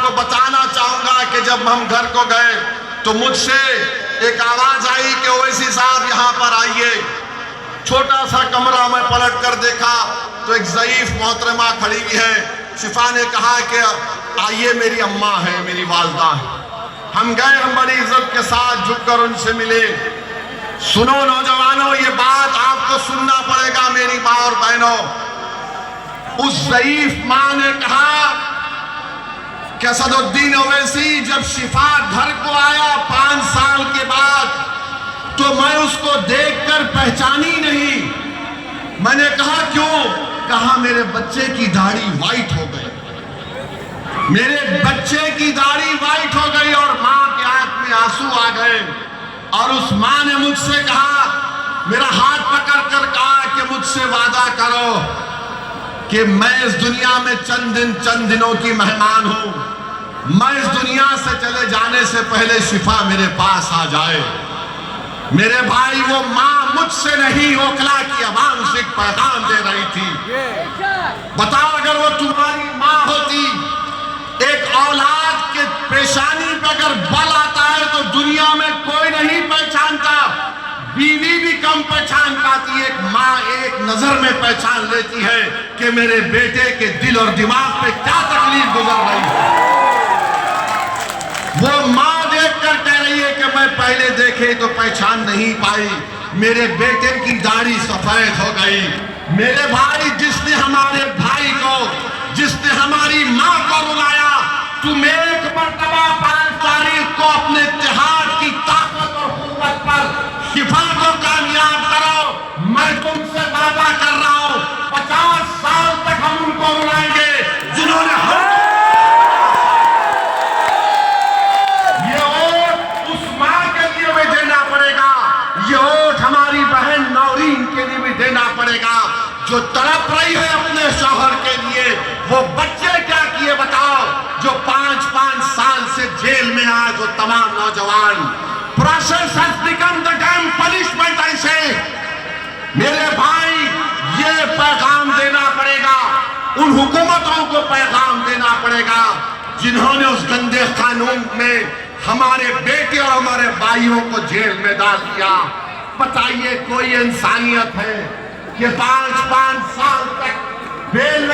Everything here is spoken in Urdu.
آپ کو بتانا چاہوں گا کہ جب ہم گھر کو گئے تو مجھ سے ایک آواز آئی کہ اویسی صاحب یہاں پر آئیے۔ چھوٹا سا کمرہ میں پلٹ کر دیکھا تو ایک ضعیف محترمہ کھڑی ہوئی ہے۔ شفا نے کہا کہ آئیے، میری اماں ہے، میری والدہ ہے۔ ہم گئے، ہم بڑی عزت کے ساتھ جھک کر ان سے ملے۔ سنو نوجوانوں، یہ بات آپ کو سننا پڑے گا میری ماں اور بہنوں۔ اس ضعیف ماں نے کہا کہ اسد الدین اویسی جب شفا گھر کو آیا 5 سال کے بعد تو میں اس کو دیکھ کر پہچانی نہیں۔ میں نے کہا کیوں؟ کہا میرے بچے کی داڑھی وائٹ ہو گئی، میرے بچے کی داڑھی وائٹ ہو گئی۔ اور ماں کے آنکھ میں آنسو آ گئے، اور اس ماں نے مجھ سے کہا، میرا ہاتھ پکڑ کر کہا کہ مجھ سے وعدہ کرو کہ میں اس دنیا میں چند دنوں کی مہمان ہوں، میں اس دنیا سے چلے جانے سے پہلے شفا میرے پاس آ جائے۔ میرے بھائی، وہ ماں مجھ سے نہیں، اوکلا کی عوام سے ایک پیغام دے رہی تھی۔ بتاؤ، اگر وہ تمہاری ماں ہوتی، ایک اولاد کے پیشانی پہ اگر بل آتا ہے تو دنیا میں کوئی نہیں پہچانتا، بیوی بھی کم پہچان پاتی ہے، ایک ماں ایک نظر میں پہچان لیتی ہے کہ میرے بیٹے کے دل اور دماغ پہ کیا تکلیف گزر رہی ہے۔ وہ ماں دیکھ کر کہہ رہی ہے کہ میں پہلے دیکھے تو پہچان نہیں پائی، میرے بیٹے کی داڑھی سفید ہو گئی۔ میرے بھائی، جس نے ہمارے بھائی کو، جس نے ہماری ماں کو رلایا، تم ایک مرتبہ 5 تاریخ کو اپنے اتحاد کی طاقت اور قوت پر شفا کو کامیاب کرو۔ میں تم سے وعدہ کر رہا ہوں، 50 سال تک ہم ان کو رلائیں گے جنہوں نے ہم دینا پڑے گا، جو تڑپ رہی ہے اپنے شوہر کے لیے۔ وہ بچے کیا کیے بتاؤ، جو 5 سال سے جیل میں آئے، جو تمام نوجوان۔ Process has become the damn punishment, I say۔ میرے بھائی، یہ پیغام دینا پڑے گا، ان حکومتوں کو پیغام دینا پڑے گا جنہوں نے اس گندے قانون میں ہمارے بیٹے اور ہمارے بھائیوں کو جیل میں ڈال دیا۔ بتائیے، کوئی انسانیت ہے کہ 5 سال تک بیل